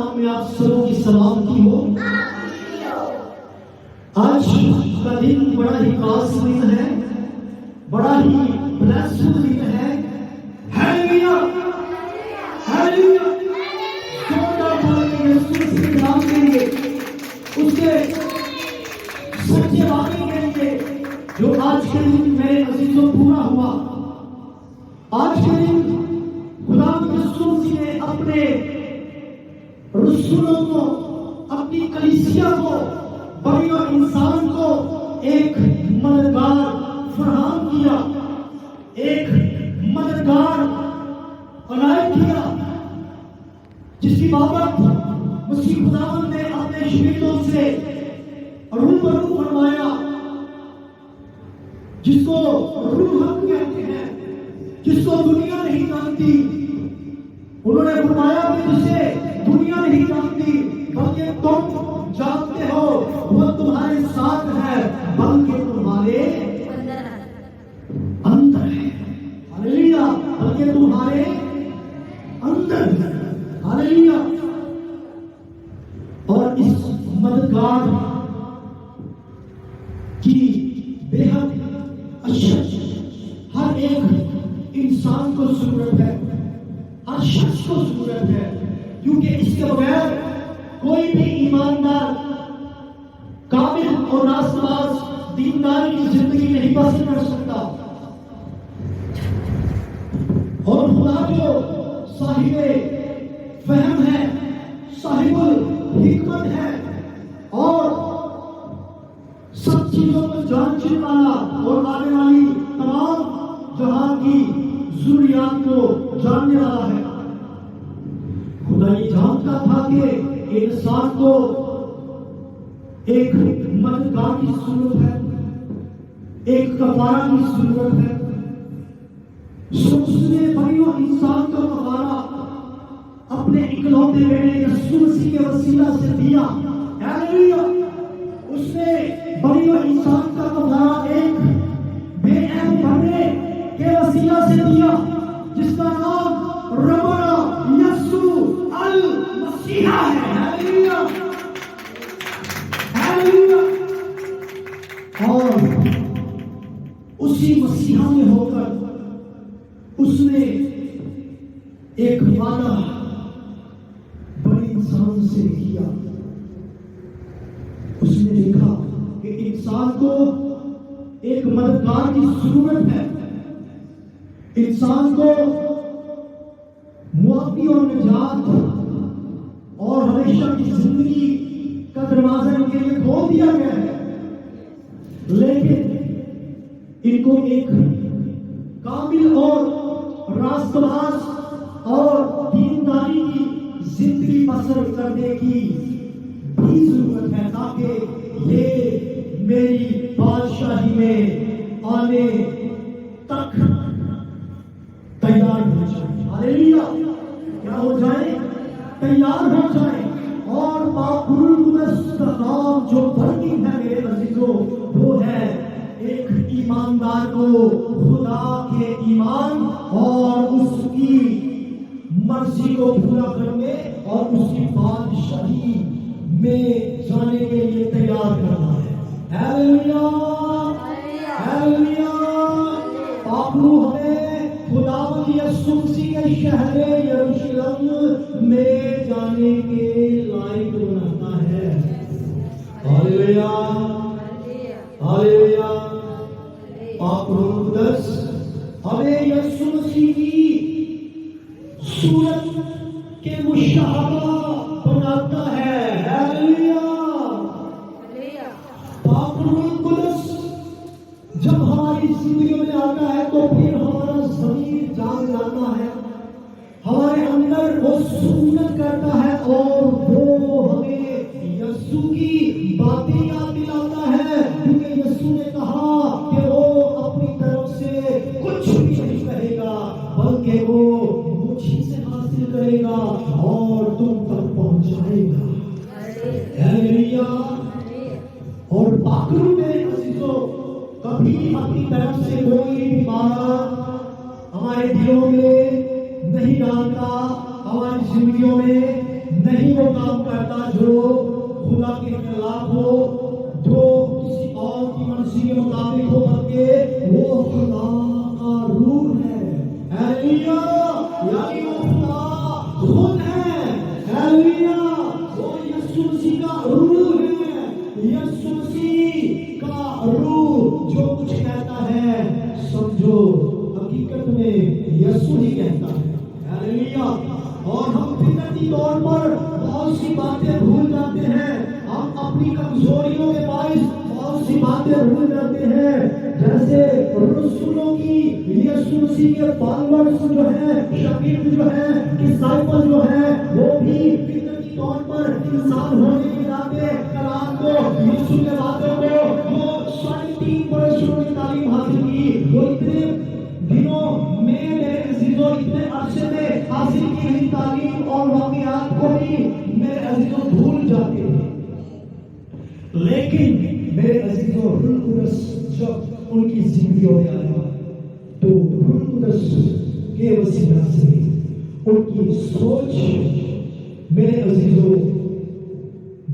نام میں آپ سب کی سلامتی ہو۔ آج کا دن بڑا ہی خاص دن ہے، بڑا ہی بلیسڈ دن ہے۔ ہیلیلویا ہیلیلویا، یسوع کے نام کے لیے، اس کے سچے وعدے کے لیے جو آج کے دن میرے عزیزوں پورا ہوا۔ آج کے دن خدا یسوع نے اپنے رسولوں کو، اپنی کلیسیا کو، بڑی اور انسان کو ایک مددگار فراہم کیا، ایک مددگار عنایت کیا، جس کی بابت مسیح خداوند نے اپنے شہیدوں سے روبرو فرمایا، جس کو روح حق کہتے ہیں، جس کو دنیا نہیں جانتی۔ انہوں نے فرمایا کہ جسے دنیا نہیں جانتی بلکہ تم جانتے ہو، وہ تمہارے ساتھ ہے بلکہ تمہارے اندر ہے۔ ہلیلویا، بلکہ تمہارے اندر ہے۔ ہلیلویا۔ اور اس مددگار کی بے حد اشد ہر ایک انسان کو ضرورت ہے، ہر شخص کو ضرورت ہے، کیونکہ اس کے بغیر کوئی بھی ایماندار، کامل اور راست باز دینداری کی زندگی نہیں بسر کر سکتا۔ اور خدا جو صاحب فہم ہے، صاحب الحکمت ہے، اور سب چیزوں کو جانچنے والا اور آنے والی تمام جہان کی ضروریات کو جاننے والا ہے۔ خدا یہ جانتا تھا کہ انسان کو ایک مددگار کی ضرورت ہے، ایک کفارہ کی ضرورت ہے۔ اس نے بڑی اور انسان کا کفارہ اپنے اکلوتے بیٹے یسوع مسیح کے وسیلہ سے دیا۔ ہیلیلویا۔ اس نے بڑی اور انسان کا کفارہ ایک بے عیب بننے کے وسیلہ سے دیا، جس کا نام ربنا یسوع المسیح ہے۔ Hallelujah hallelujah. اور اسی مسیح میں ہو کر اس نے ایک وعدہ بڑے انسان سے کیا۔ اس نے دیکھا کہ انسان کو ایک مددگار کی ضرورت ہے، انسان کو معافی اور نجات اور ہمیشہ کی زندگی کا دروازہ ان کے لیے کھول دیا گیا ہے، لیکن ان کو ایک کامل اور راست باز اور دینداری کی زندگی بسر کرنے کی بھی ضرورت ہے، تاکہ یہ میری بادشاہی میں آنے تک تیار ہو جائے۔ ہلیلویا۔ کیا ہو جائے؟ تیار ہو جائے۔ اور پاک روح القدس کا کام جو ورکنگ ہے میرے عزیزوں، وہ ہے ایک ایماندار کو خدا کے ایمان اور اس کی مرضی کو پورا کرنے اور اس کی بادشاہی میں جانے کے لیے تیار کرنا ہے۔ Hallelujah hallelujah. پاک روح ہمیں خداوند یسوع مسیح کے شہر یروشلم میں جانے کے لائق بناتا ہے۔ Hallelujah hallelujah. پاک روح القدس ہمیں یسوع مسیح کی صورت کے مشابہ بناتا ہے۔ ہیلیلویا۔ پاک روح القدس جب ہماری زندگی میں آتا ہے تو پھر ہمارا ضمیر جاگ جاتا ہے، ہمارے اندر وہ سنت کرتا ہے اور وہ ہمیں یسوع کی باتیں یاد دلاتا ہے، کیونکہ یسوع نے کہا کہ وہ اپنی طرف سے کچھ بھی نہیں کہے گا بلکہ وہ مجھ سے حاصل کرے گا اور تم تک پہنچائے گا۔ ہیلیلویا۔ اور پاک روح میرے عزیزوں کبھی اپنی طرف سے کوئی بھی بات ہمارے دلوں میں نہیں ڈالتا، ہماری زندگیوں میں نہیں وہ کام کرتا جو خدا کے خلاف ہو، جو کسی اور کی مرضی کے مطابق ہو، بلکہ وہ خدا کا روح ہے۔ ہیلیلویا، یعنی وہ خدا خود ہے۔ ہیلیلویا، وہ یسوع مسیح کا روح ہے۔ یسوع مسیح کا روح جو کچھ کہتا ہے، سمجھو حقیقت میں یسوع ہی کہتا ہے۔ ہیلیلویا، اور ہم فطرتی طور پر بہت سی باتیں بھول جاتے ہیں، ہم اپنی کمزوریوں کے باعث بہت سی باتیں بھول جاتے ہیں، جیسے رسولوں کی، یسوع مسیح کے فالوورز جو ہیں، شاگرد جو ہیں، ڈسائپل جو ہیں، وہ بھی فطرتی طور پر انسان ہونے کے ناطے کلام کو، یسوع کے باتوں کو، وہ 3.5 برس کی تعلیم حاصل کی، وہ اتنے دنوں میں میرے عزیزوں، اتنے عرصے میں حاصل کی ہوئی تعلیم اور واقعات کو بھی میرے عزیزوں بھول جاتے ہیں۔ لیکن میرے عزیزوں، روح القدس جب ان کی زندگیوں میں آیا تو روح القدس کے وسیلہ سے ان کی سوچ میرے عزیزوں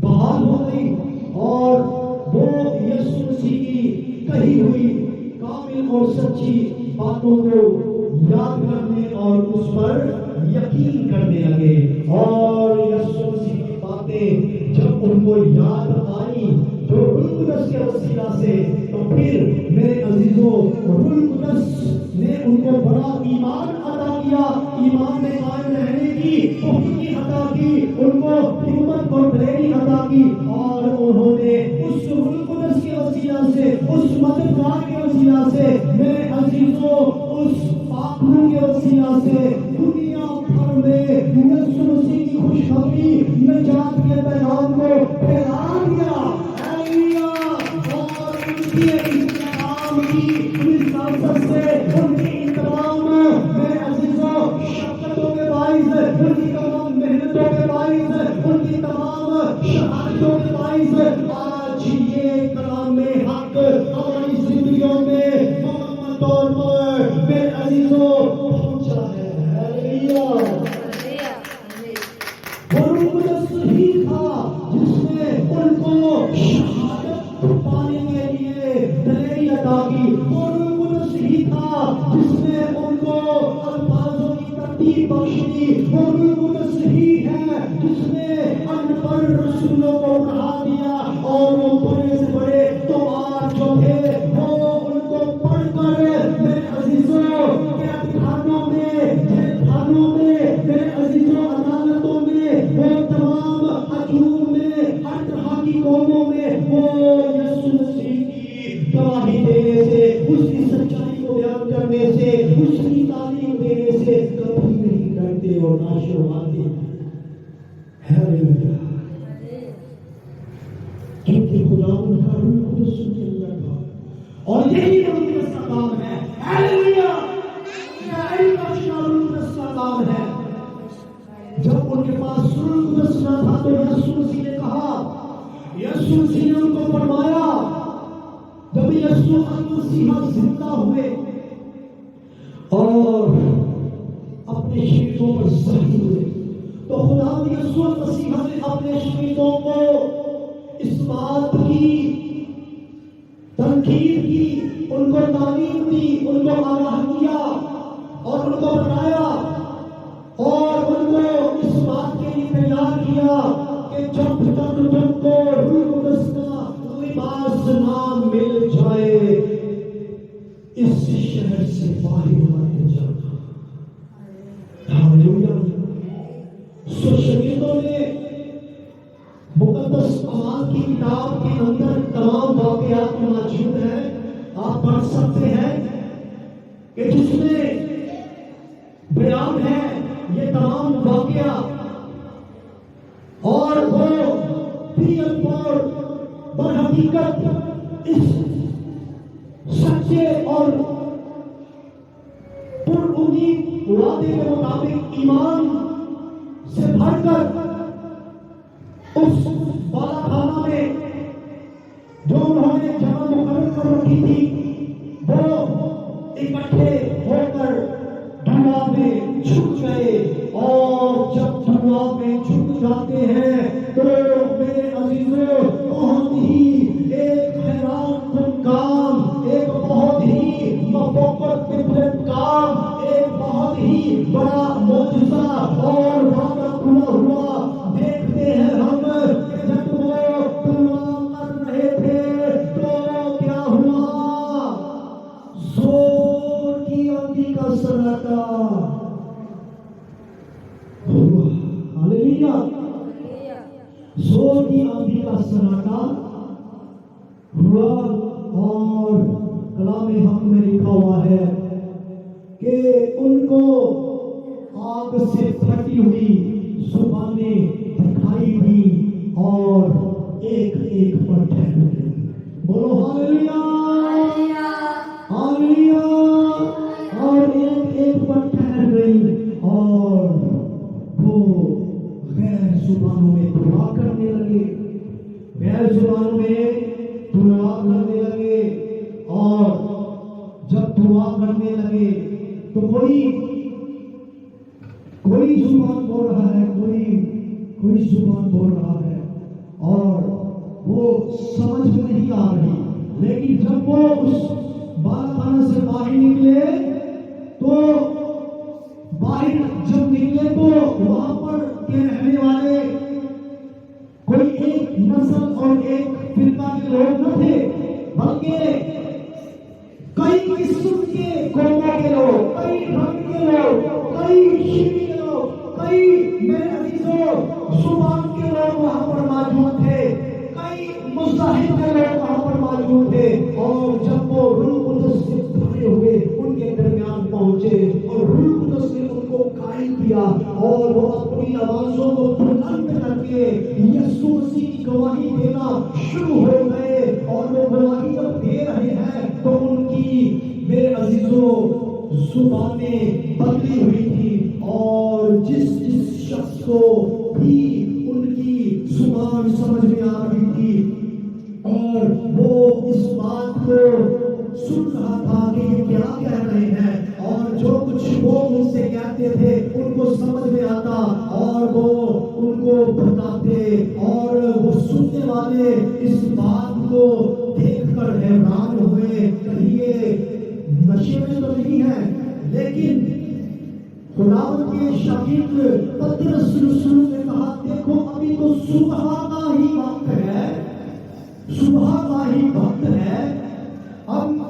بحال ہو گئی، اور وہ یسوع مسیح کی کہی ہوئی کامل اور سچی باتوں کو یاد کرنے اور اس پر یقین کرنے لگے۔ اور یسوع مسیح کی باتیں جب ان کو یاد آئی جو روح القدس کے وسیلہ سے، تو پھر میرے عزیزوں روح القدس نے ان کو بڑا ایمان عطا کیا، ایمان میں قائم رہنے کی توفیق عطا کی، ان کو ہمت اور دلیری عطا کی، اور انہوں نے اس روح القدس کے وسیلہ سے، اس مددگار کے وسیلہ سے، میرے عزیزوں اس پاک روح کے وسیلہ سے دنیا بھر میں یسوع مسیح کی خوشخبری، نجات کے پیغام کو پھیلا دیا۔ اور ان کے انتقام کی رسالت سے، ان کی تمام میرے عزیزوں شفقتوں کے باعث، ان کی تمام محنتوں کے باعث، ان کی تمام شہادتوں کے باعث آج یہ کلام حق ہماری زندگیوں میں مکمل طور پر میرے عزیزوں پہنچا ہے۔ ہیلیلویا، وہ روح القدس ہی تھا جس نے ان کو شہادت پانے کے لیے دلیری عطا کی، وہ روح القدس ہی تھا جس نے ان کو الفاظوں کی ترتیب بخشی، وہ روح القدس ہی ہے جس نے ان پڑھ رسولوں کو پڑھا دیا، اور وہ بڑے سے بڑے توار جو تھے وہ ان کو پڑھ کر میرے عزیزوں قید خانوں میں، جیل خانوں میں، میرے عزیزوں عدالتوں میں، وہ تمام اجور میں، ہر طرح کی قوموں میں وہ یسوع مسیح کی گواہی دینے سے، اس کی سچائی کو بیان کرنے سے، اس کی تعلیم دینے سے کبھی نہیں ڈرتے اور نہ شرماتے۔ ہیلیلویا، کیونکہ خدا ان کا روح القدس ان کے اندر تھا، اور یہی روح القدس کا کام ہے۔ ہیلیلویا، یہی روح القدس کا کام ہے۔ جب ان کے پاس روح القدس نہ تھا تو یسوع مسیح نے کہا، یسوع مسیح نے ان کو فرمایا، جب یسوع مسیح زندہ ہوئے اور اپنے شہیدوں پر ظاہر ہوئے، تو خدا نے یسوع مسیح نے اپنے شہیدوں کو اس بات کی تنقید کی، ان کو تعلیم دی، ان کو آگاہ کیا اور ان کو بتایا، اور ان کو اس بات کے لیے تیار کیا کہ جب تک تم کو روح القدس کا لباس نہ مل جائے اس شہر سے باہر مت جانا۔ ہیلیلویا، سو شہیدوں نے مقدس اعمال کی کتاب کے اندر تمام واقعات موجود ہیں، آپ پڑھ سکتے ہیں کہ جس میں بیان ہے یہ تمام واقعات، اور وہ پر حقیقت اس سچے اور پر امید وعدے کے مطابق ایمان سے بھر کر اس بالا خانہ میں جو انہوں نے جگہ مقرر کر رکھی تھی وہ اکٹھے ہو کر دعا میں جھک گئے، اور جب دعا میں جھک جاتے ہیں زور کی آندھی کا سناٹا ہوا اور کلام حق میں لکھا ہوا ہے کہ ان کو آگ سے پھٹی ہوئی زبانیں دکھائی دی اور ایک ایک پر ٹھہر گئی. بولو ہاللویا ہاللویا. اور ایک ایک پر ٹھہر گئی اور وہ غیر زبانوں میں دعا کرنے لگے. غیر زبانوں میں دعا کرنے لگے اور جب دعا کرنے لگے تو کوئی زبان بول رہا ہے, کوئی زبان بول رہا ہے اور وہ سمجھ میں نہیں آ رہی. لیکن جب وہ اس بالا سے باہر نکلے تو وہاں پر کے رہنے والے کوئی ایک نسل اور ایک فرقہ کے لوگ نہ تھے, بلکہ کئی قسم کے قوموں کے لوگ, کئی رنگ کے لوگ, کئی شیوی کے لوگ, کئی میرے عزیزوں زبان کے لوگ وہاں پر موجود تھے, کئی مذاہب کے لوگ وہاں پر موجود تھے. اور جب وہ روح قدس سے بھرے ہوئے ان کے درمیان پہنچے اور روح قدس نے ان کو قائم کیا اور وہ اپنی آوازوں کو بلند کر کے یسوع مسیح کی گواہی دینا شروع ہو گئے. اور وہ گواہی جب دے رہے ہیں تو ان کی میرے عزیزوں زبانیں بدلی ہوئی تھی اور جس شخص کو بھی ان کی زبان سمجھ میں آ رہی تھی اور وہ اس بات کو سن رہا تھا کہ یہ کیا کہہ رہے ہیں اور جو کچھ وہ ان سے کہتے تھے ان کو سمجھ میں آتا اور وہ ان کو بتاتے اور وہ سننے والے اس بات کو دیکھ کر حیران ہوئے کہ یہ نشے میں تو نہیں ہے. لیکن خداوند کے شاگرد پترس رسول نے کہا دیکھو ابھی تو صبح کا ہی وقت ہے, صبح کا ہی وقت ہے, ہم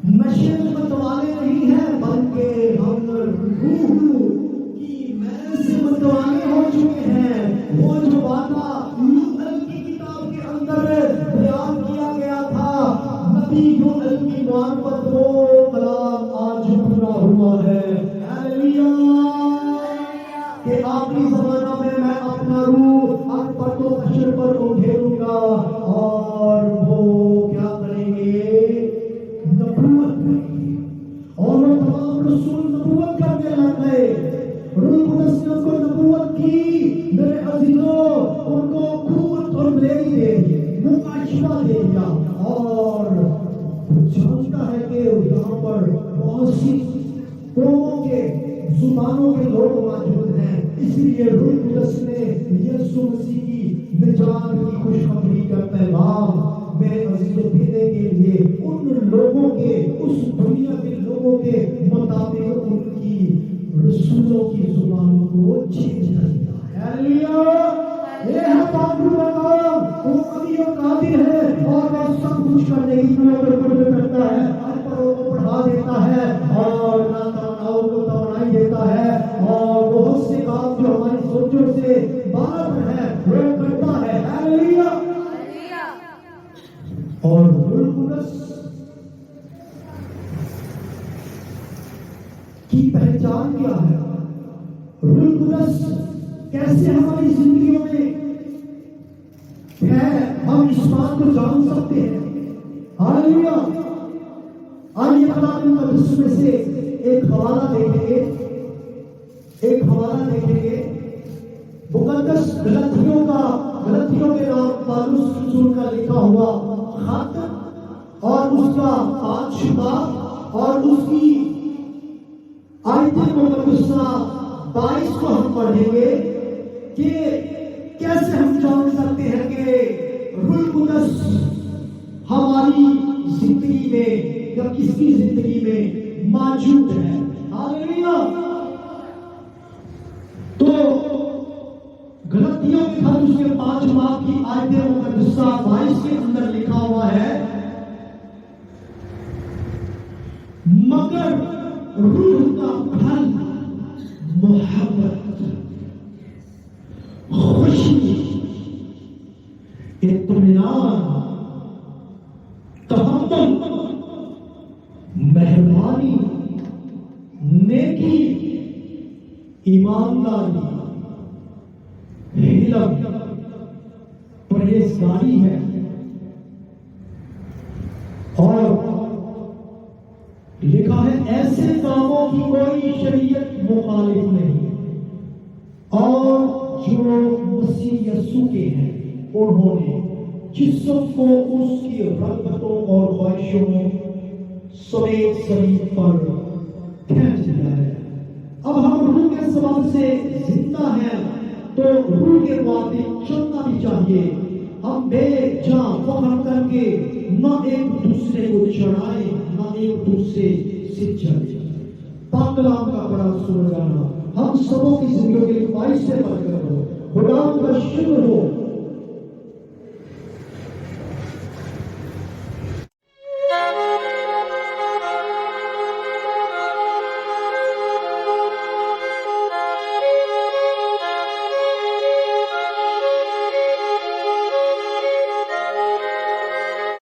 نشے میں متوالے نہیں ہیں بلکہ ہم روح کی محنت سے متوالے ہو چکے ہیں. وہ جو وعدہ یوحنا کی کتاب کے اندر بیان کیا گیا تھا نبی یوحنا کی معرفت وہ کلام آج پورا ہوا ہے. کہ آخری زمانہ میں اپنا روح آپ پر تو بشر پر اندھیروں گا اور وہ کیا کریں گے, نبوت کریں گے. اور وہ تمام رسول نبوت کرنے لگ گئے. روح قدس نے ان کو نبوت کی میرے عزیزوں, ان کو قوت اور بلندی دے دی, مکاشفہ دے دیا. اور جانتا ہے کہ یہاں پر بہت سی قوموں کے زبانوں کے لوگ موجود ہیں, اس لیے روح قدس نے یسوع مسیح کی نجات کی خوشخبری کا پیغام میرے عزیزوں دینے کے لیے ان لوگوں کے, اس دنیا کے لوگوں کے مطابق ان کی رسولوں کی زبانوں کو چینج کر دیا ہے. ہاللویا. یہ ہے پاک روح کا کام, وہ قوی و قادر ہے اور وہ سب کچھ کرنے کی قوت کرتا ہے. ان پڑھوں کو پڑھا دیتا ہے اور ناتواناؤں کو توانائی دیتا ہے اور بہت سے کام جو ہماری سوچوں سے باہر ہے وہ کرتا ہے. ہاللویا. اور روح قدس کی پہچان کیا ہے, روح قدس کیسے ہماری زندگیوں میں ہے, ہم اس بات کو جان سکتے ہیں. ہاللویا. آئیے کلام مقدس میں سے ایک حوالہ دیکھیں گے, مقدس غلطیوں کے نام پالوس رسول کا لکھا ہوا خط اور اس کا 5 باب اور اس کی آیت مقدسہ 22 کو ہم پڑھیں گے کہ کیسے ہم جان سکتے ہیں کہ روح قدس ہماری زندگی میں یا کس کی زندگی میں موجود ہے. ہاللویا. تو غلطیوں کے خط اس کے 5 باب کی آیت مقدسہ 22 کے اندر لکھا ہوا ہے, مگر روح کا پھل محبت, خوشی, ایمانداری، علم، پرہیزگاری ہے، اور لکھا ہے ایسے کاموں کی کوئی شریعت مخالف نہیں، اور جو مسیح یسوع کے ہیں انہوں نے جسم کو اس کی رغبتوں اور خواہشوں سمیت صلیب پر پھینک دیا ہے۔ اب ہم روح کے سبب سے زندہ ہیں تو روح کے مطابق چلنا بھی چاہیے۔ ہم بے جان فخر کر کے نہ ایک دوسرے کو چڑھائیں نہ ایک دوسرے سے جلیں۔ پاک کلام کا بڑا سن جانا ہم سبوں کی زندگیوں کے لیے باعث سے برکت ہو۔ خدا کا شکر ہو